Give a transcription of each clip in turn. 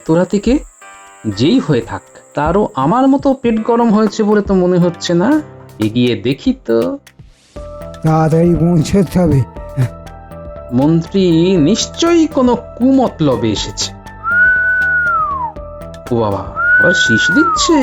তোরা থেকে যেই হয়ে থাক, তারও আমার মতো পেট গরম হয়েছে বলে তো মনে হচ্ছে না। এগিয়ে দেখি তো। তাড়াতাড়ি পৌঁছতে হবে। মন্ত্রী নিশ্চয়ই কোনো কুমতলবে এসেছে। ও বাবা, আবার শীষ দিচ্ছে।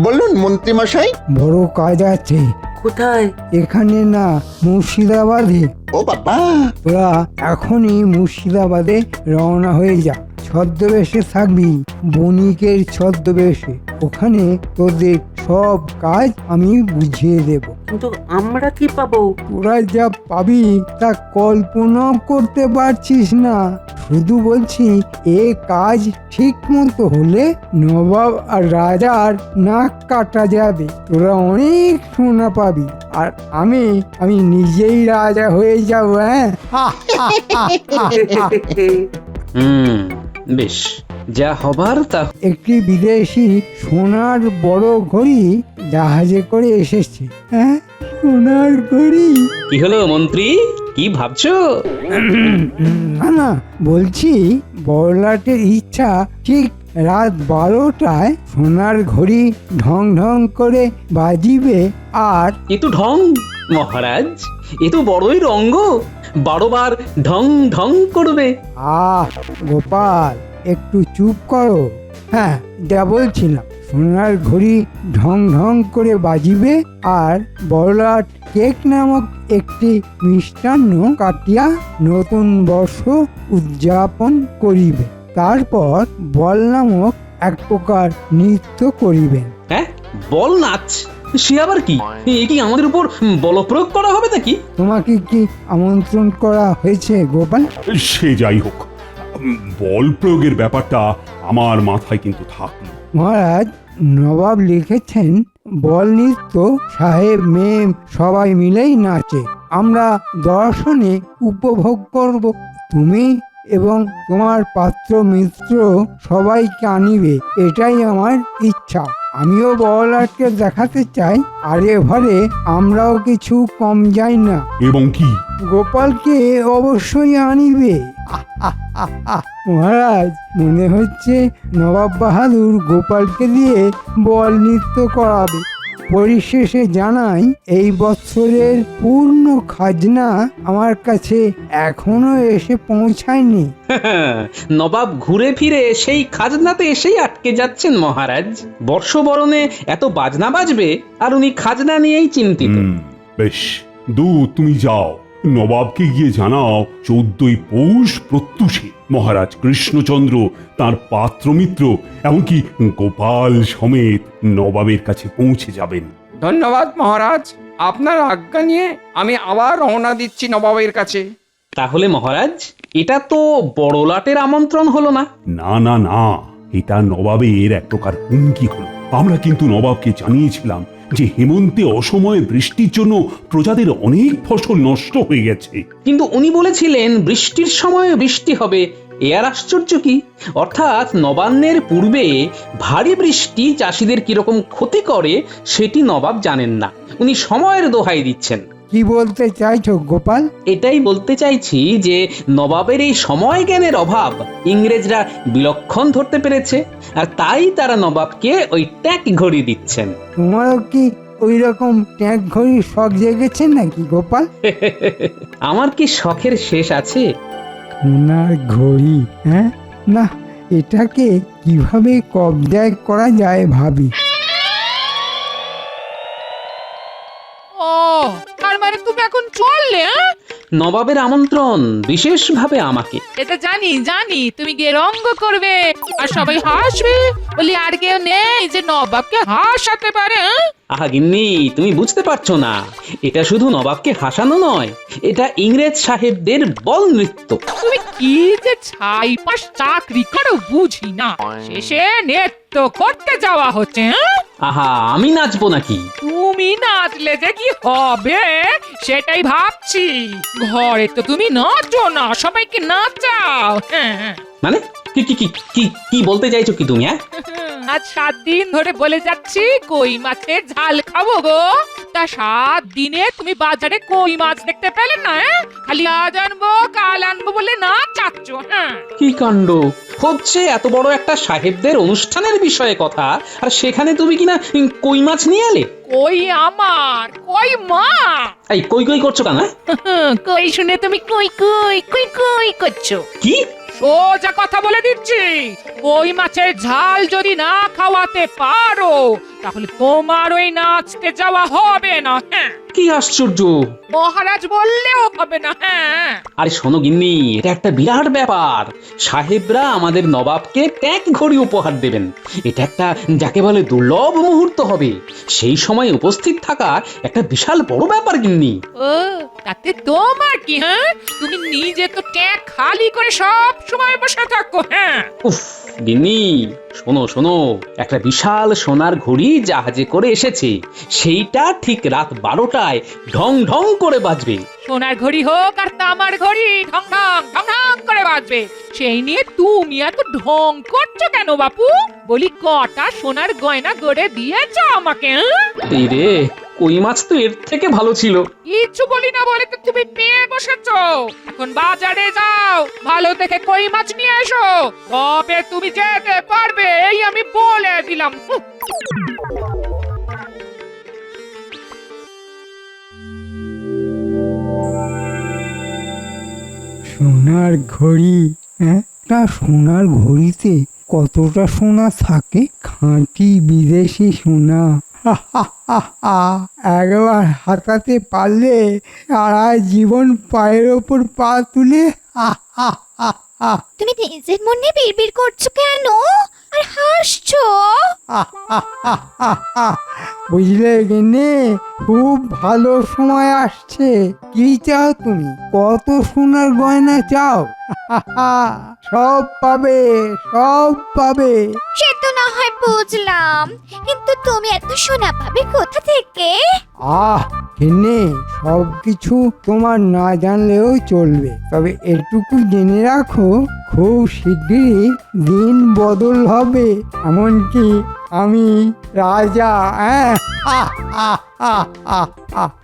বলুন মন্ত্রী মশাই। বড় কাজ আছে কোথায়? এখানে না, মুর্শিদাবাদে। ও বাবা, তোরা এখনই মুর্শিদাবাদে রওনা হয়ে যা। ছদ্মবেশে থাকবি, বণিকের ছদ্মবেশে। ওখানে তোদের সব কাজ আমি বুঝিয়ে দেব। কিন্তু আমরা কি পাবো? তোরা যা পাবি তা কল্পনাও করতে পারছিস না। শুধু বলছি, এ কাজ ঠিক মতো হলে নবাব আর রাজার নাক কাটা যাবে। তোরা অনেক সোনা পাবি, আর আমি নিজেই রাজা হয়ে যাব। হ্যাঁ, বেশ, যা হবার তা। একটি বিদেশি সোনার বড় ঘড়ি জাহাজে করে এসেছে। হ্যাঁ, সোনার ঘড়ি। কি হলো মন্ত্রী, কি ভাবছো? না না, বলছি বড়লাটের ইচ্ছা ঠিক রাত 12টায় সোনার ঘড়ি ঢং ঢং করে বাজিবে। আর এ তো ঢং মহারাজ, এ তো বড়ই রঙ্গ। 12 বার ঢং ঢং করবে। গোপাল, একটু চুপ করো। হ্যাঁ, যা বলছিলাম, সোনার ঘড়ি ঢং ঢং করে বাজিবে, আর বড়লাট কেক নামক একটি মিষ্টান্ন কাটিয়া নতুন বর্ষ উদযাপন করিবে। তারপর বল নামক এক প্রকার নৃত্য করিবেন। হ্যাঁ, বল নাচ? সে আবার কি? এ কি আমাদের উপর বল প্রয়োগ করা হবে নাকি? তোমাকে কি আমন্ত্রণ করা হয়েছে গোপাল? সে যাই হোক, বল প্রয়োগের ব্যাপারটা আমার মাথায় কিন্তু থাকলো। মহারাজ, নবাব লিখেছেন বল নৃত্য সাহেব মেয়ে সবাই মিলেই নাচে। আমরা দর্শনে উপভোগ করব। তুমি এবং তোমার পাত্র মিত্র সবাইকে আনিবে, এটাই আমার ইচ্ছা। আমিও বড়লাটকে দেখাতে চাই, আরে ঘরে আমরাও কিছু কম যাই না। এবং কি? গোপালকে অবশ্যই আনিবে। মহারাজ, মনে হচ্ছে নবাব বাহাদুর গোপালকে দিয়ে বল নৃত্য করাবে। পরিশেষে জানাই, এই বৎসরের পূর্ণ খাজনা আমার কাছে এখনো এসে পৌঁছায়নি। নবাব ঘুরে ফিরে সেই খাজনাতে এসেই আটকে যাচ্ছেন মহারাজ। বর্ষবরণে এত বাজনা বাজবে, আর উনি খাজনা নিয়েই চিন্তিত। বেশ, তুমি যাও, নবাবকে গিয়ে জানাও 14ই পৌষ প্রত্যুষে মহারাজ কৃষ্ণচন্দ্র, তার পাত্রমিত্র, এমনকি গোপাল সমেত নবাবের কাছে পৌঁছে যাবেন। ধন্যবাদ মহারাজ, আপনার আজ্ঞা নিয়ে আমি আবার রওনা দিচ্ছি নবাবের কাছে। তাহলে মহারাজ, এটা তো বড়লাটের আমন্ত্রণ হলো না? না না না, এটা নবাবের এক প্রকার হুমকি হলো। আমরা কিন্তু নবাবকে জানিয়েছিলাম যে হেমন্তে অসময়ে বৃষ্টির জন্য প্রজাদের অনেক ফসল নষ্ট হয়ে গেছে। কিন্তু উনি বলেছিলেন বৃষ্টির সময় বৃষ্টি হবে। এ আর আশ্চর্য কি? অর্থাৎ নবান্নের পূর্বে ভারী বৃষ্টি চাষিদের কিরকম ক্ষতি করে সেটি নবাব জানেন না। উনি সময়ের দোহাই দিচ্ছেন। কি বলতে চাইছো গোপাল? এটাই বলতে চাইছি যে নবাবের এই সময় জ্ঞানের অভাব ইংরেজরা বিলক্ষণ ধরতে পেরেছে, আর তাই তারা নবাবকে ওই ট্যাক ঘড়ি দিচ্ছেন। তোমারও কি ওই রকম ট্যাঙ্ক ঘড়ির শখ জেগেছে নাকি গোপাল? আমার কি শখের শেষ আছে? সোনার ঘড়ি? হ্যাঁ, না, এটাকে কিভাবে কবজায় করা যায় ভাবি। ও, তার মানে তুমি এখন চললে? নবাবের আমন্ত্রণ বিশেষভাবে আমাকে। এটা জানি জানি, তুমি গিয়ে রঙ্গ করবে আর সবাই হাসবে বলি আর কেউ নেই যে নবাবকে হাসাতে পারে। আহা গিন্নি, তুমি বুঝতে পারছো না, এটা শুধু নবাবকে হাসানো নয়, এটা ইংরেজ সাহেবদের বল নৃত্য। তুমি কি যে ছাইপাশ চাকরি করো বুঝি না, শেষে নৃত্য করতে যাওয়া হচ্ছে। আহা, আমি নাচবো নাকি? তুমি নাচলে যে কি হবে সেটাই ভাবছি। ঘরে তো তুমি নাচো না, সবাইকে নাচাও। মানে কি কি কি কি কি বলতে চাইছো কি তুমি? আজ 7 দিন ধরে বলে যাচ্ছি কই মাছের ঝাল খাবো গো, গোটা 7 দিনে তুমি বাজারে কই মাছ দেখতে পেলে না? খালি আজ আনবো কাল আনবো বলে না চাচ্ছ। হ্যাঁ, কি কাণ্ড হচ্ছে! এত বড় একটা সাহেবদের অনুষ্ঠানের বিষয়ে কথা, আর সেখানে তুমি কিনা কই মাছ নিয়ে এলে। কই আমার, কই মা। এই কই কই করছো কেন? কই শুনে তুমি কই কই কই কই করছো? কি? সোজা কথা বলে দিচ্ছি, কই মাছের ঝাল যদি না খাওয়াতে পারো তাহলে তোমার ওই নাচতে যাওয়া হবে না। হ্যাঁ, কি আশ্চর্য! মহারাজ বললেও হবে না। হ্যাঁ, আরে শোনো গিন্নি, এটা একটা বিরাট ব্যাপার। সাহেবরা আমাদের নবাবকে ট্যাগ ঘড়ি উপহার দেবেন। এটা একটা যাকে বলে দুর্লভ মুহূর্ত হবে। সেই সময় উপস্থিত থাকা একটা বিশাল বড় ব্যাপার গিন্নি। ও তাতে তোমার কি? হ্যাঁ, তুমি নিজে তো ট্যাগ খালি করে সব সময় বসে থাকো। হ্যাঁ, উফ গিন্নি, শোনো শোনো, একটা বিশাল সোনার ঘড়ি জাহাজে করে এসেছে। সেইটা ঠিক রাত 12টায় ঢং ঢং করে বাজবে। সোনার ঘড়ি হোক আর তামার ঘড়ি, ঢং ঢং ঢং ঢং করে বাজবে। সেই নিয়ে তুমি এত ঢং করছো কেন বাপু? বলি কটা সোনার গয়না গড়ে দিয়েছ আমাকে? এই রে, কই মাছ তো এর থেকে ভালো ছিল। কিচ্ছু বলি না বলে তো তুমি পেয়ে বসেছো। এখন বাজারে যাও, ভালো দেখে কই মাছ নিয়ে এসো। কবে তুমি যেতে পারবে এই আমি বলে দিলাম। সোনার ঘড়ি, হ্যাঁ? তা সোনার ঘড়িতে কতটা সোনা থাকে? খাঁটি বিদেশি সোনা। একবার হাতাতে পারলে সারা জীবন পায়ের ওপর পা তুলে তুমি নিজের মনে বিড়বিড় করছো কেন আর হাসছো? বুঝলে গেনে, খুব ভালো সময় আসছে। কি চাও তুমি? কত সোনার গয়না চাও? সব পাবে, সব পাবে। সে তো না হয় বুঝলাম, কিন্তু তুমি এত সোনা পাবে কোথা থেকে? গেনে, সব কিছু তোমার না জানলেও চলবে, তবে এটুকু জেনে রাখো, খুব শিগগিরই দিন বদল হবে। এমনকি আমি রাজা।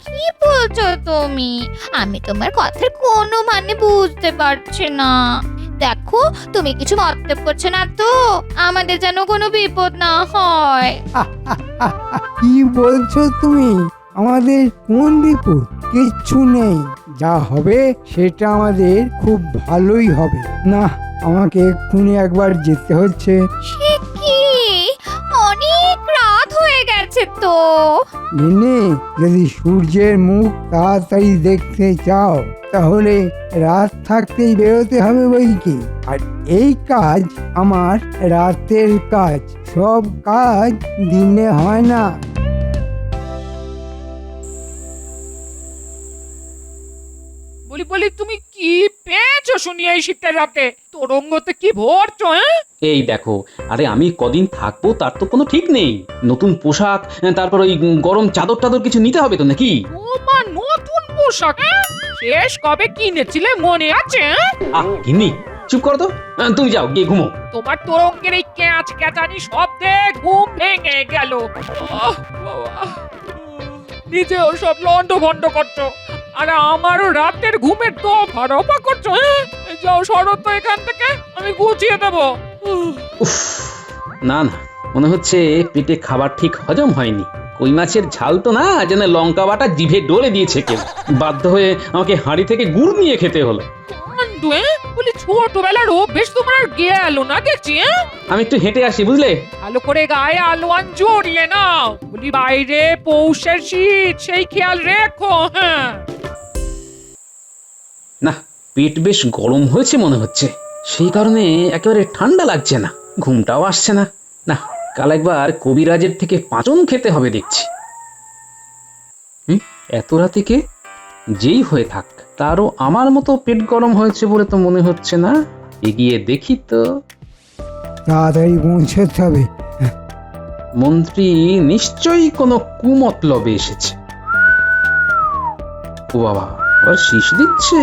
কি বলছো তুমি? আমি তোমার কথার কোনো মানে বুঝতে পারছি না। দেখো, তুমি কিছু মতলব করছো না তো? আমাদের যেন কোনো বিপদ না হয়। কি বলছো তুমি? আমাদের কোন বিপদ? কিচ্ছু নেই। যা হবে সেটা আমাদের খুব ভালোই হবে। না, আমাকে এক্ষুনি একবার যেতে হচ্ছে। সে কি? অনেক রাত হয়ে গেছে তো। গিন্নি, যদি সূর্যের মুখ তাড়াতাড়ি দেখতে চাও তাহলে রাত থাকতেই বেরোতে হবে বই কি। আর এই কাজ আমার রাতের কাজ, সব কাজ দিনে হয় না। বলি বলি তুমি কি পেয়েছো শুনি এই শীতের রাতে? তোরঙ্গতে কি ভরছো? হ্যাঁ, এই দেখো, আরে আমি কদিন থাকবো তার তো কোনো ঠিক নেই। নতুন পোশাক, তারপর ওই গরম চাদর টাদর কিছু নিতে হবে তো নাকি? তোমার নতুন পোশাক? হ্যাঁ? শেষ কবে কিনেছিলে মনে আছে? হ্যাঁ? গিন্নি, চুপ করো তো। তুমি যাও, গিয়ে ঘুমো। তোমার তোরঙ্গের এই ক্যাচ ক্যাচানি শব্দে ঘুম ভেঙে গেল। নিজেও সব লন্ড ভন্ড করছো, আর আমারও রাতের ঘুমের তো ভারপা করছো। হ্যাঁ, যাও সরো তো এখান থেকে, আমি গুছিয়ে দেবো। উফ, না না, মনে হচ্ছে পেটে খাবার ঠিক হজম হয়নি। কই মাছের ঝাল তো না, যেন লঙ্কা বাটা জিভে ডলে দিয়েছে কেউ। বাধ্য হয়ে আমাকে হাঁড়ি থেকে গুড় নিয়ে খেতে হলো। কাণ্ড! বলি ছোটবেলার অভ্যেস তোমার আর গেল না দেখছি। আমি একটু হেঁটে আসি, বুঝলে? ভালো করে গায়ে আলোয়ান জড়িয়ে নাও। বলি বাইরে পৌষের শীত, সেই খেয়াল রেখো। হ্যাঁ, না, পেট বেশ গরম হয়েছে মনে হচ্ছে, সেই কারণে একেবারে ঠান্ডা লাগছে না, ঘুমটাও আসছে না। না, কাল একবার কবিরাজের থেকে পাঁচন খেতে হবে দেখছি। এত রাতে কে? যেই হয়ে থাক, তারও আমার মতো পেট গরম হয়েছে বলে তো মনে হচ্ছে না। এগিয়ে দেখি তো। তাড়াতাড়ি পৌঁছতে হবে। মন্ত্রী নিশ্চয়ই কোনো কুমতলবে এসেছে। ও বাবা, আবার শীষ দিচ্ছে।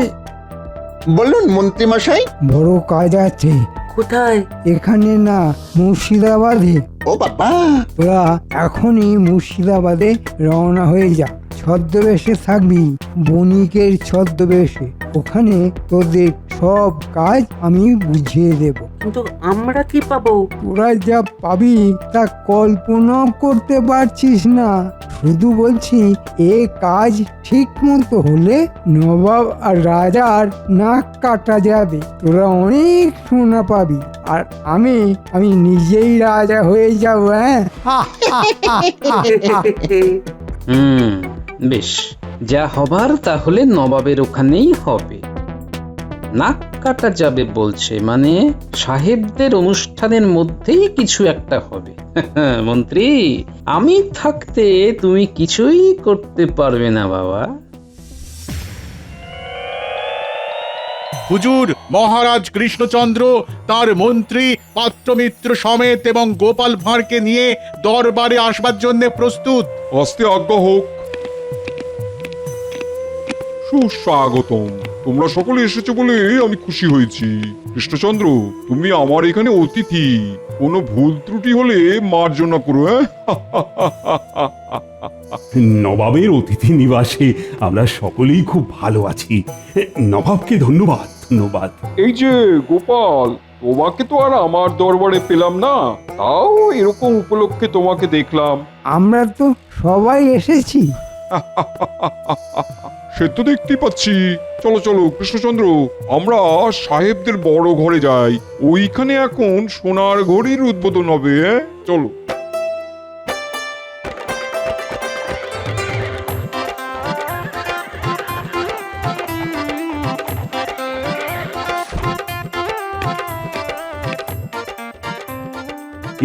বলুন মন্ত্রী মশাই। বড় কাজ আছে। কোথায়? এখানে না, মুর্শিদাবাদে। ও ও বাবা, তোরা এখনই মুর্শিদাবাদে রওনা হয়ে যা। ছদ্মবেশে থাকবি, বণিকের ছদ্মবেশে। ওখানে তোদের সব কাজ আমি বুঝিয়ে দেব। কিন্তু আমরা কি পাবো? তোরা যা পাবি তা কল্পনাও করতে পারছিস না। শুধু বলছি, এ কাজ ঠিক মতো হলে নবাব আর রাজার নাক কাটা যাবে। তোরা অনেক সোনা পাবি, আর আমি নিজেই রাজা হয়ে যাবো। হ্যাঁ, বেশ, যা হবার তাহলে নবাবের ওখানেই হবে। নাক কাটা যাবে বলছে, মানে সাহেবদের অনুষ্ঠানের মধ্যেই কিছু একটা হবে। মন্ত্রী, আমি থাকতে তুমি কিছুই করতে পারবে না বাবা। হুজুর, মহারাজ কৃষ্ণচন্দ্র তার মন্ত্রী পাত্রমিত্র সমেত এবং গোপাল ভাঁড়কে নিয়ে দরবারে আসবার জন্য প্রস্তুত। আস্তে আজ্ঞা হোক। সুস্বাগতম। তোমরা সকলে এসেছো বলে আমি খুশি হয়েছি। কৃষ্ণচন্দ্র, তুমি আমার এখানে অতিথি। কোনো ভুল ত্রুটি হলে মার্জনা করো। হ্যাঁ, নবাবের অতিথি নিবাসে আমরা সকলেই খুব ভালো আছি। নবাবকে ধন্যবাদ, ধন্যবাদ। এই যে গোপাল, তোমাকে তো আর আমার দরবারে পেলাম না, তাও এরকম উপলক্ষে তোমাকে দেখলাম। আমরা তো সবাই এসেছি। সে তো দেখতেই পাচ্ছি। চলো চলো কৃষ্ণচন্দ্র, আমরা সাহেবদের বড় ঘরে যাই। ওইখানে এখন সোনার ঘড়ির উদ্বোধন হবে। চলো।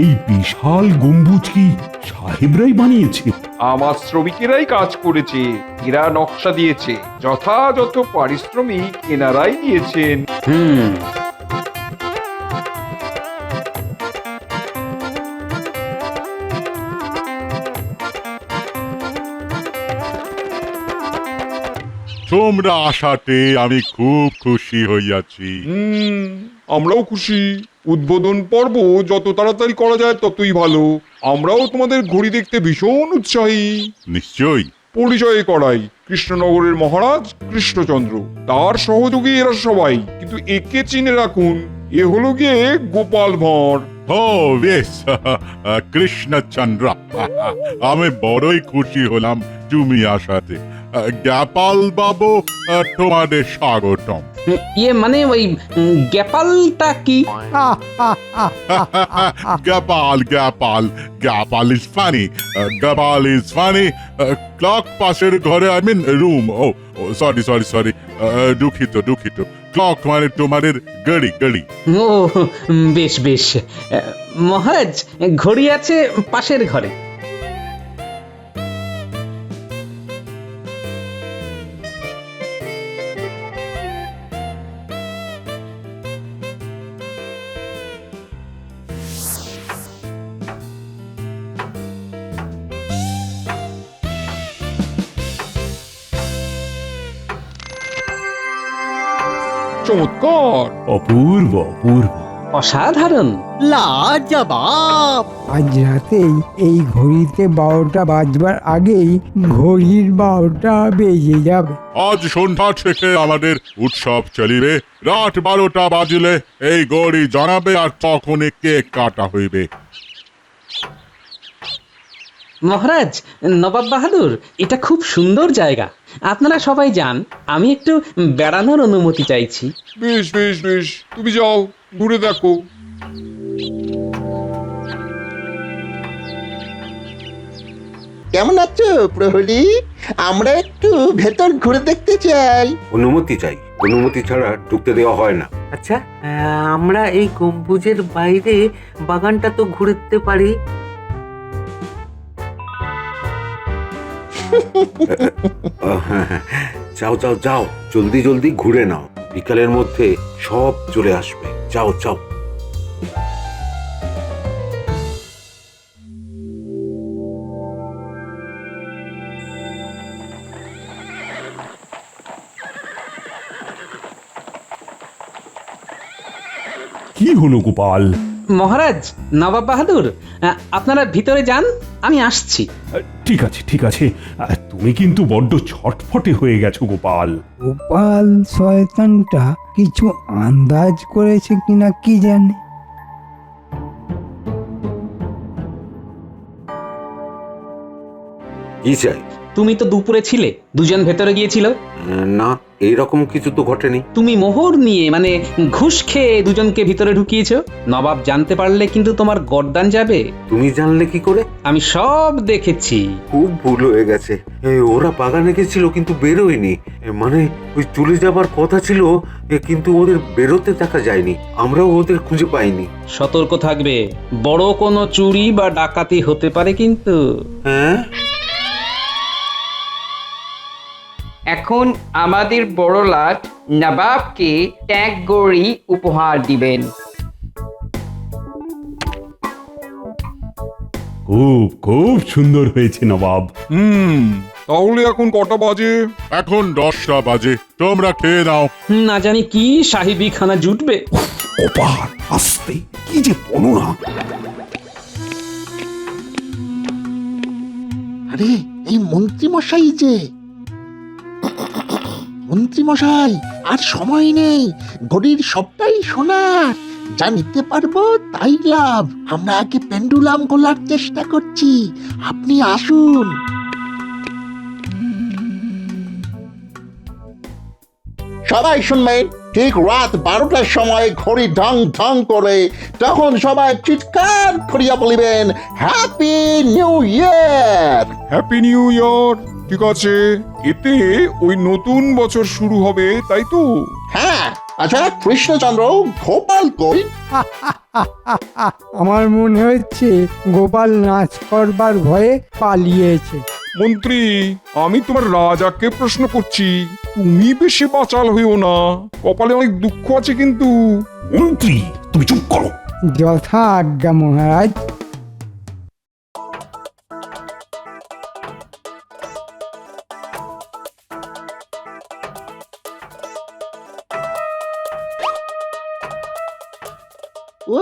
এই বিশাল গম্বুজ কি সাহেবরাই বানিয়েছে? আমার শ্রমিকেরাই কাজ করেছে, এরা নকশা দিয়েছে, যথাযথ পারিশ্রমিক এনারাই নিয়েছেন। হুম তোমরা আসাতে আমি খুব খুশি হইয়াছি। আমরাও খুশি। উদ্বোধন পর্ব যত তাড়াতাড়ি করা যায় ততই ভালো। আমরাও তোমাদের ঘড়ি দেখতে ভীষণ উৎসাহী। নিশ্চয়ই। পরিচয় করাই, কৃষ্ণনগরের মহারাজ কৃষ্ণচন্দ্র, তার সহযোগী এরা সবাই। কিন্তু একে চিনে রাখুন, এ হলো গিয়ে গোপাল ভাঁড়। ও বেশ, কৃষ্ণচন্দ্র, আমি বড়ই খুশি হলাম তুমি আসাতে। গোপাল বাবু, তোমাদের স্বাগতম। ইয়ে মানে ওই গ্যাপালটা কি? Gopal Gopal Gopal is funny. Gopal is funny. Clock পাশের ঘরে, আই মিন রুম। ও সরি সরি সরি, দুঃখিত দুঃখিত। ক্লক মানে তোমাদের গড়ি গড়ি। ও বেশ বেশ। মহারাজ, ঘড়ি আছে পাশের ঘরে। চমৎকার। অপূর্ব অপূর্ব। অসাধারণ। লাজবাব। আজ রাতেই এই ঘড়িতে 12টা বাজবার আগেই ঘড়ির 12টা বেজে যাবে। আজ সন্ধ্যা থেকে আমাদের উৎসব চলিবে। রাত 12টা বাজলে এই গড়ি জানাবে, আর তখন কেক কাটা হইবে। মহারাজ, নবাব বাহাদুর, এটা খুব সুন্দর জায়গা। আপনারা সবাই যান, আমি একটু বেড়ানোর অনুমতি চাইছি। বেশ বেশ বেশ, তুমি যাও, ঘুরে দেখো। কেমন আছো প্রহরী? আমরা একটু ভেতর ঘুরে দেখতে চাই। অনুমতি চাই, অনুমতি ছাড়া ঢুকতে দেওয়া হয় না। আচ্ছা, আমরা এই গম্বুজের বাইরে বাগানটা তো ঘুরতে পারি। হ্যাঁ, যাও যাও যাও, জলদি জলদি ঘুরে নাও, বিকালের মধ্যে সব চলে আসবে। যাও যাও। কি হলো গোপাল? মহারাজ, নবাব বাহাদুর, আপনারা ভিতরে যান, আমি আসছি। ঠিক আছে ঠিক আছে, তুমি কিন্তু বড্ড ছটফটে হয়ে গেছো গোপাল। গোপাল শয়তানটা কিছু আন্দাজ করেছে কিনা কি জানে। কি চাই? তুমি তো দুপুরে ছিলে, দুজন ভেতরে গিয়েছিল। না, এইরকম কিছু তো ঘটেনি। তুমি মোহর নিয়ে মানে ঘুষ খেয়ে দুজনকে ভিতরে ঢুকিয়েছো। নবাব জানতে পারলে কিন্তু তোমার গর্দান যাবে। তুমি জানলে কি করে? আমি সব দেখেছি। খুব ভুল হয়ে গেছে। ওরা বাগানে গেছিল কিন্তু বেরোয়নি। মানে ওই চলে যাবার কথা ছিল, কিন্তু ওদের বেরোতে দেখা যায়নি। আমরাও ওদের খুঁজে পাইনি। সতর্ক থাকবে, বড় কোনো চুরি বা ডাকাতি হতে পারে কিন্তু। হ্যাঁ, এখন আমাদের বড় লাট নবাবকে ট্যাগ গড়ি উপহার দিবেন। খুব খুব সুন্দর হয়েছে নবাব। তাহলে এখন কটা বাজে? এখন 10টা বাজে, তোমরা খেয়ে নাও। না জানি কি সাহেবি খানা জুটবে। গোপাল আস্তে, কি যে বলো না। আরে এই মন্ত্রী মশাই যে, মন্ত্রী মশাই আর সময় নেই, ঘড়ির সবটাই সোনার, যা নিতে পারবো তাই লাভ। আমরা আগে পেন্ডুলাম গোলার চেষ্টা করছি, আপনি আসুন। সবাই শুনবেন, ঠিক রাত 12টার সময় ঘড়ি ঢং ঢং করে, তখন সবাই চিৎকার করিয়া বলিবেন, happy new year. Happy new year. ঠিক আছে, এতে ওই নতুন বছর শুরু হবে, তাই তো? হ্যাঁ, আচ্ছা কৃষ্ণচন্দ্র, গোপাল কই? আমার মনে হচ্ছে গোপাল নাচ করবার ভয়ে পালিয়েছে। মন্ত্রী, আমি তোমার রাজাকে প্রশ্ন করছি, তুমি বেশি বাচাল হইও না, কপালে অনেক দুঃখ আছে কিন্তু। মন্ত্রী তুমি চুপ করো। যথা আজ্ঞা মহারাজ।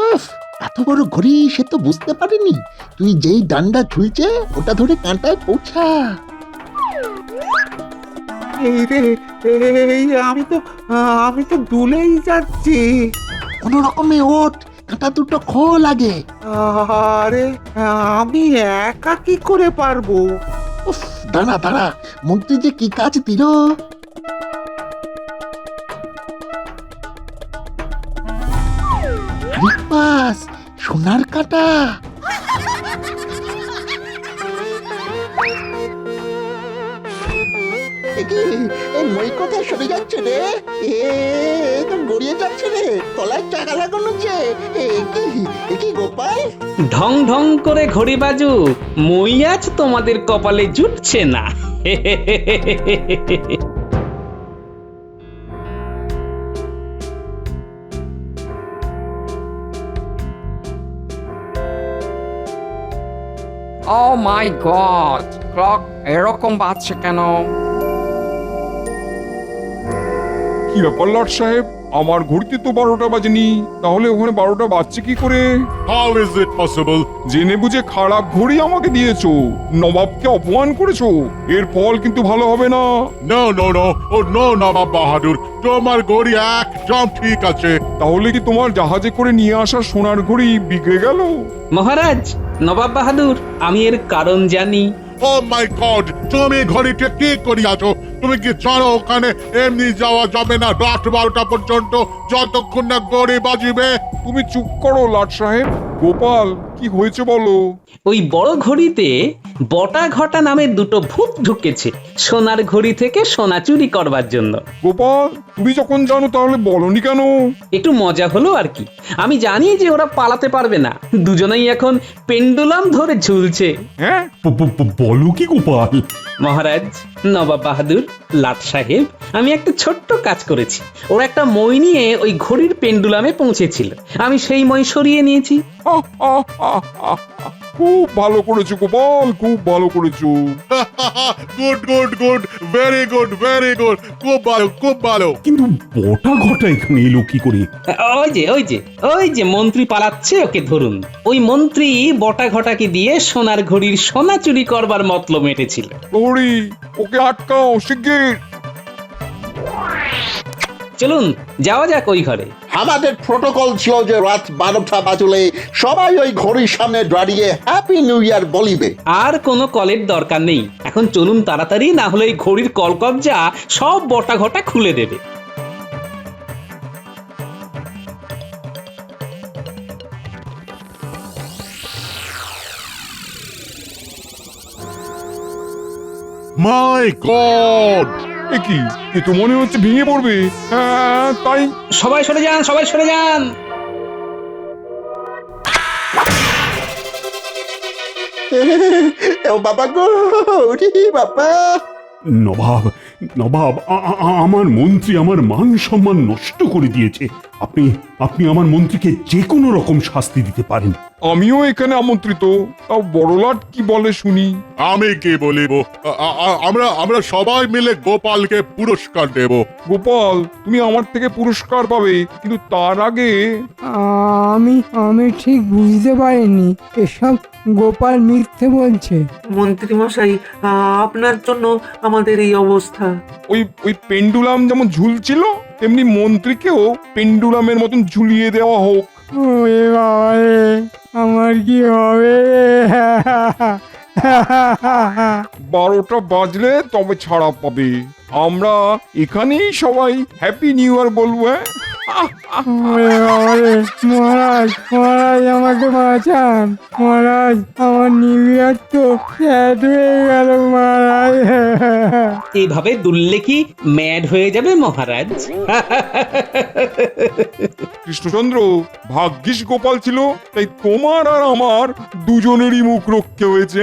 উফ, এত বড় ঘড়ি সে তো বুঝতে পারিনি। তুই যেই ডান্ডা ঝুলছে ওটা ধরে কাঁটায় পৌঁছা। আমি তো দুলেই যাচ্ছি। কোন রকমে ওঠ, কাঁটা দুটো খোল আগে। আরে আমি একা কি করে পারবো? উফ, দাঁড়া দাঁড়া, মন্ত্রী যে কি কাজ দিল। বাস, সোনার কাঁটা। এই মই কোথায় সরে যাচ্ছে রে? তো গড়িয়ে যাচ্ছে রে, তলায় টাকা লাগানো যে। কি গোপাল? ঢং ঢং করে ঘড়ি বাজু, মই আজ তোমাদের কপালে জুটছে না। ও মাই গড, ক্লক এরকম বাজছে কেন? কি ব্যাপার লাট সাহেব, আমার ঘড়িতে তো 12টা বাজেনি, তাহলে ওখানে 12টা বাজছে কি করে? How is it possible? জেনে বুঝে খারাপ ঘড়ি আমাকে দিয়েছো, নবাবকে অপমান করেছো, এর ফল কিন্তু ভালো হবে না। No, no, no. Oh, no, নবাব বাহাদুর, তোমার ঘড়ি একদম ঠিক আছে। তাহলে কি তোমার জাহাজে করে নিয়ে আসা সোনার ঘড়ি বিগড়ে গেল? মহারাজ, নবাব বাহাদুর, আমি এর কারণ জানি। Oh my God! তুমি ঘড়িটা কি করিয়াছো? তুমি কি জানো ওখানে এমনি যাওয়া যাবে না রাত 12টা পর্যন্ত, যতক্ষণ না ঘড়ি বাজিবে? তুমি চুপ করো লাট সাহেব। গোপাল, কি হয়েছে বলো? ওই বড় ঘড়িতে বটা ঘটা নামে দুটো ভূত ঢুকেছে সোনার ঘড়ি থেকে সোনা চুরি করবার জন্য। গোপাল, তুমি যখন জানো তাহলে বলনি কেন? একটু মজা হলো আর কি। আমি জানি যে ওরা পালাতে পারবে না, দুজনেই এখন পেন্ডুলাম ধরে ঝুলছে। হ্যাঁ, বলো কি গোপাল? মহারাজ, নবাব বাহাদুর, লাট সাহেব, আমি একটা ছোট্ট কাজ করেছি। ওরা একটা মই নিয়ে ওই ঘড়ির পেন্ডুলামে পৌঁছেছিল, আমি সেই মই সরিয়ে নিয়েছি। খুব ভালো করেছো গোপাল, খুব ভালো করেছো। Good good good, very good very good, খুব ভালো খুব ভালো। কিন্তু বটা ঘটা এখানে এলো কি করে? ওই যে মন্ত্রী পালাচ্ছে, ওকে ধরুন। ওই মন্ত্রী বটা ঘটাকে দিয়ে সোনার ঘড়ির সোনা চুরি করবার মতলব মেটেছিল। প্রহরী, ওকে আটকাও শিগগির। চলুন যাওয়া যাক ওই ঘরে। আমাদের প্রোটোকল ছিল যে রাত 12টা বাজলে সবাই ওই ঘড়ির সামনে দাঁড়িয়ে হ্যাপি নিউ ইয়ার বলিবে। আর কোনো কলের দরকার নেই, এখন চলুন তাড়াতাড়ি, না হলে এই ঘড়ির কলকবজা সব বটা ঘটা খুলে দেবে। মাই গড, এ কি, এ তো মনে হচ্ছে ভেঙে পড়বে। হ্যাঁ তাই। সবাই সরে যান, সবাই সরে যান। ও বাবা গো, ওরে বাবা। নবাব, নবাব, আমার মন্ত্রী আমার মান সম্মান নষ্ট করে দিয়েছে। আপনি আপনি আমার মন্ত্রীকে যে কোনো রকম শাস্তি দিতে পারেন। আমিও এখানে আমন্ত্রিত, তাও বড়লাট কি বলে শুনি। আমি কি বলিব, আমরা আমরা সবাই মিলে গোপালকে পুরস্কার দেব। গোপাল, তুমি আমার থেকে পুরস্কার পাবে, কিন্তু তার আগে আমি আমি ঠিক বুঝতে পারিনি, এসব গোপাল মিথ্যে বলছে। মন্ত্রী মশাই, আপনার জন্য আমাদের এই অবস্থা। ওই পেন্ডুলাম যেমন ঝুলছিল, তেমনি মন্ত্রীকেও পেন্ডুলামের মতন ঝুলিয়ে দেওয়া হোক। ওরে বাবা রে, আমার কি হবে? 12টা বাজলে তবে ছাড়া পাবে। আমরা এখানেই সবাই হ্যাপি নিউ ইয়ার বলবো। ওরে বাবা রে, মহারাজ মহারাজ আমাকে বাঁচান মহারাজ, আমার নিউ ইয়ার তো শেষ হয়ে গেল মহারাজ। এইভাবে দুললে কি ম্যাড হয়ে যাবে মহারাজ? কৃষ্ণচন্দ্র, ভাগ্যিস গোপাল ছিল, তাই তোমার আর আমার দুজনেরই মুখ রক্ষে হয়েছে।